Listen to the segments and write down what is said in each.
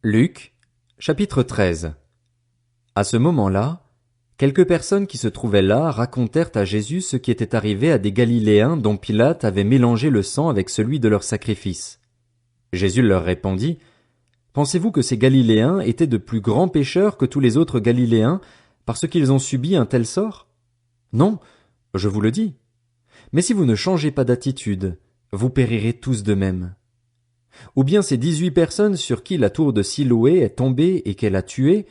Luc, chapitre 13. À ce moment-là, quelques personnes qui se trouvaient là racontèrent à Jésus ce qui était arrivé à des Galiléens dont Pilate avait mélangé le sang avec celui de leur sacrifice. Jésus leur répondit, « Pensez-vous que ces Galiléens étaient de plus grands pécheurs que tous les autres Galiléens parce qu'ils ont subi un tel sort? Non, je vous le dis. Mais si vous ne changez pas d'attitude, vous périrez tous de même. Ou bien ces 18 personnes sur qui la tour de Siloé est tombée et qu'elle a tué,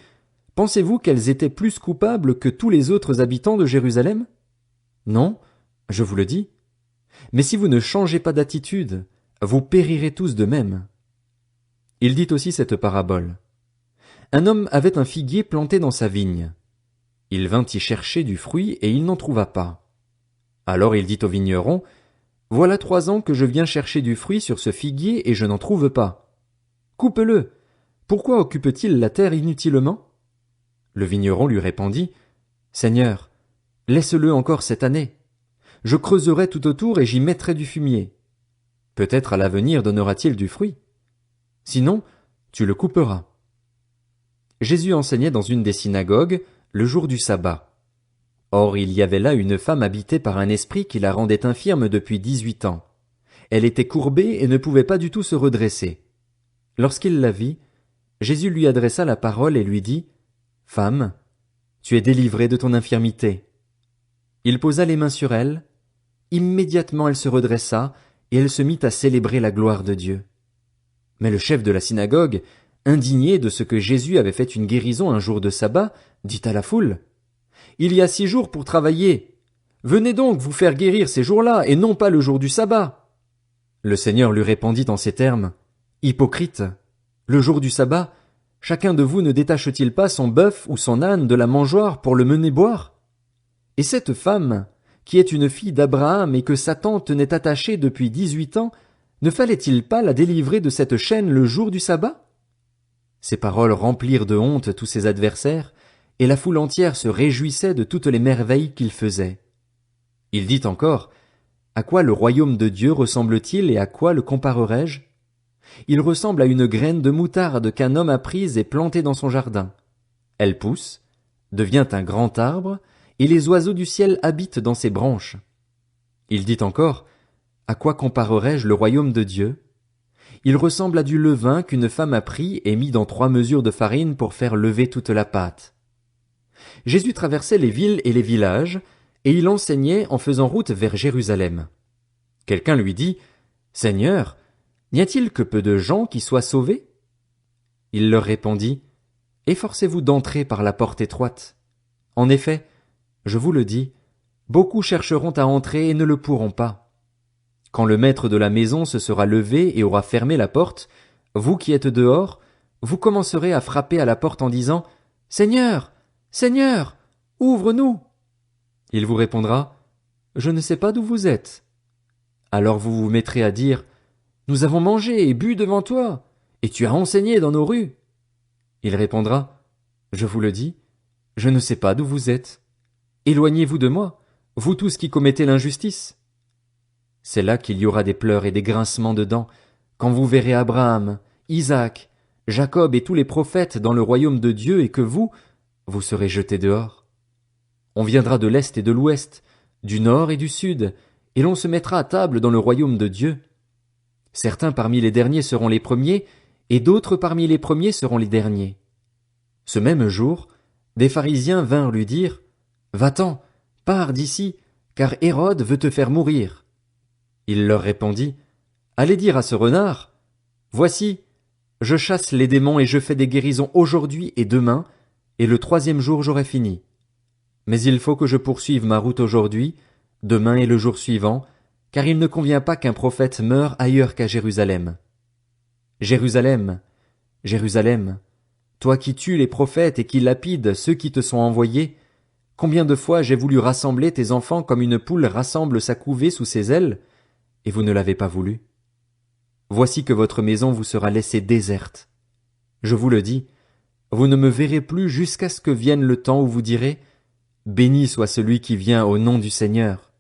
pensez-vous qu'elles étaient plus coupables que tous les autres habitants de Jérusalem? Non, je vous le dis. Mais si vous ne changez pas d'attitude, vous périrez tous de même. Il dit aussi cette parabole. Un homme avait un figuier planté dans sa vigne. Il vint y chercher du fruit et il n'en trouva pas. Alors il dit au vigneron, « Voilà 3 ans que je viens chercher du fruit sur ce figuier et je n'en trouve pas. Coupe-le. Pourquoi occupe-t-il la terre inutilement? » Le vigneron lui répondit, « Seigneur, laisse-le encore cette année. Je creuserai tout autour et j'y mettrai du fumier. Peut-être à l'avenir donnera-t-il du fruit. Sinon, tu le couperas. » Jésus enseignait dans une des synagogues le jour du sabbat. Or il y avait là une femme habitée par un esprit qui la rendait infirme depuis 18 ans. Elle était courbée et ne pouvait pas du tout se redresser. Lorsqu'il la vit, Jésus lui adressa la parole et lui dit, « Femme, tu es délivrée de ton infirmité. » Il posa les mains sur elle. Immédiatement elle se redressa et elle se mit à célébrer la gloire de Dieu. Mais le chef de la synagogue, indigné de ce que Jésus avait fait une guérison un jour de sabbat, dit à la foule, « Il y a 6 jours pour travailler. Venez donc vous faire guérir ces jours-là et non pas le jour du sabbat. » Le Seigneur lui répondit en ces termes, « Hypocrite, le jour du sabbat, chacun de vous ne détache-t-il pas son bœuf ou son âne de la mangeoire pour le mener boire? Et cette femme, qui est une fille d'Abraham et que Satan tenait attachée depuis 18 ans, ne fallait-il pas la délivrer de cette chaîne le jour du sabbat? » Ces paroles remplirent de honte tous ses adversaires, et la foule entière se réjouissait de toutes les merveilles qu'il faisait. Il dit encore, « À quoi le royaume de Dieu ressemble-t-il et à quoi le comparerai-je? Il ressemble à une graine de moutarde qu'un homme a prise et plantée dans son jardin. Elle pousse, devient un grand arbre, et les oiseaux du ciel habitent dans ses branches. » Il dit encore, « À quoi comparerai-je le royaume de Dieu? Il ressemble à du levain qu'une femme a pris et mis dans 3 mesures de farine pour faire lever toute la pâte. » Jésus traversait les villes et les villages, et il enseignait en faisant route vers Jérusalem. Quelqu'un lui dit, « Seigneur, n'y a-t-il que peu de gens qui soient sauvés? » Il leur répondit, « Efforcez-vous d'entrer par la porte étroite. En effet, je vous le dis, beaucoup chercheront à entrer et ne le pourront pas. Quand le maître de la maison se sera levé et aura fermé la porte, vous qui êtes dehors, vous commencerez à frapper à la porte en disant, « Seigneur, Seigneur, ouvre-nous !» Il vous répondra, « Je ne sais pas d'où vous êtes. » Alors vous vous mettrez à dire, « Nous avons mangé et bu devant toi, et tu as enseigné dans nos rues. » Il répondra, « Je vous le dis, je ne sais pas d'où vous êtes. Éloignez-vous de moi, vous tous qui commettez l'injustice. » C'est là qu'il y aura des pleurs et des grincements de dents, quand vous verrez Abraham, Isaac, Jacob et tous les prophètes dans le royaume de Dieu et que vous serez jetés dehors. On viendra de l'est et de l'ouest, du nord et du sud, et l'on se mettra à table dans le royaume de Dieu. Certains parmi les derniers seront les premiers, et d'autres parmi les premiers seront les derniers. Ce même jour, des pharisiens vinrent lui dire, « Va-t'en, pars d'ici, car Hérode veut te faire mourir. » Il leur répondit, « Allez dire à ce renard, voici, je chasse les démons et je fais des guérisons aujourd'hui et demain, et le 3e jour j'aurai fini. Mais il faut que je poursuive ma route aujourd'hui, demain et le jour suivant, car il ne convient pas qu'un prophète meure ailleurs qu'à Jérusalem. Jérusalem, Jérusalem, toi qui tues les prophètes et qui lapides ceux qui te sont envoyés, combien de fois j'ai voulu rassembler tes enfants comme une poule rassemble sa couvée sous ses ailes, et vous ne l'avez pas voulu. Voici que votre maison vous sera laissée déserte. Je vous le dis, vous ne me verrez plus jusqu'à ce que vienne le temps où vous direz, « Béni soit celui qui vient au nom du Seigneur. »